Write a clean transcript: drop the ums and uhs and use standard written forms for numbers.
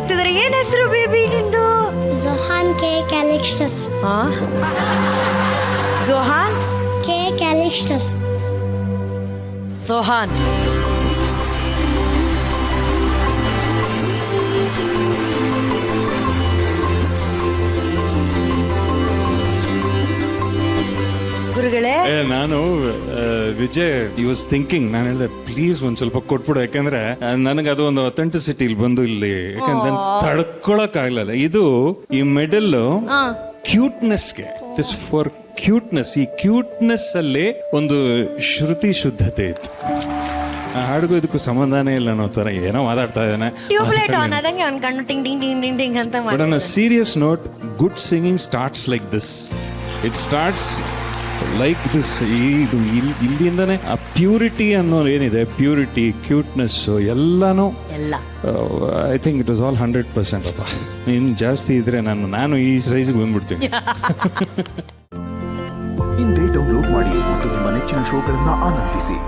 ಆಗ್ತಿದಾರೆ. ಏನ್ ಹೆಸರು ಬೇಬಿ ನಿಂದು? ಜೊಹಾನ್ ಕೆ ಕ್ಯಾಲಿಕ್ಸ್ಟಸ್. Johan K ಕ್ಯಾಲಿಕ್ಸ್ಟಸ್. ಸೋಹಾನ್. ಗುರುಗಳೇ, ನಾನು ವಿಜಯ್ ಈ ವಾಸ್ ಥಿಂಕಿಂಗ್, ನಾನು ಹೇಳಿದೆ ಪ್ಲೀಸ್ ಒಂದ್ ಸ್ವಲ್ಪ ಕೊಟ್ಬಿಡು, ಯಾಕಂದ್ರೆ ನನಗೆ ಅದು ಒಂದು ಅಥೆಂಟಿಸಿಟಿ ಇಲ್ಲಿ ಬಂದು ಇಲ್ಲಿ, ಯಾಕಂದ್ರೆ ತಡ್ಕೊಳಕ್ ಆಗ್ಲಿಲ್ಲ. ಇದು ಈ ಮೆಡಲ್ ಕ್ಯೂಟ್ನೆಸ್ಗೆ, ಇಟ್ ಇಸ್ ಫಾರ್ ಕ್ಯೂಟ್ನೆಸ್. ಈ ಕ್ಯೂಟ್ನೆಸ್ ಅಲ್ಲಿ ಒಂದು ಶ್ರುತಿ ಶುದ್ಧತೆ ಇತ್ತು. ಆ ಹಾಡಿಗೂ ಇದಕ್ಕೂ ಸಂಬಂಧನೇ ಇಲ್ಲ ಅನ್ನೋ ತರ ಏನೋ ಮಾತಾಡ್ತಾ ಇದ್ದಾನೆ. ಟ್ಯೂಬ್ಲೈಟ್ ಆನ್ ಆದಂಗೆ ಅನ್ಕೊಂಡು ಟಿಂಗ್ ಟಿಂಗ್ ಟಿಂಗ್ ಟಿಂಗ್ ಟಿಂಗ್ ಅಂತ but on a serious note, good singing starts like this. It starts like this. ಇದು ಇಲ್ಲಿಂದನೇ ಆ ಪ್ಯೂರಿಟಿ ಅನ್ನೋದು ಏನಿದೆ, ಪ್ಯೂರಿಟಿ, ಕ್ಯೂಟ್ನೆಸ್ ಎಲ್ಲಾನು ಎಲ್ಲ. I think it was all 100%. ಅಪ್ಪ ಇನ್ನು ಜಾಸ್ತಿ ಇದ್ರೆ ನಾನು ಈ ಸೈಜ್ಗೆ ಬಂದ್ಬಿಡ್ತೀನಿ. ಇಂದೇ ಡೌನ್ಲೋಡ್ ಮಾಡಿ ಮತ್ತು ನಿಮ್ಮ ನೆಚ್ಚಿನ ಶೋಗಳನ್ನ ಆನಂದಿಸಿ.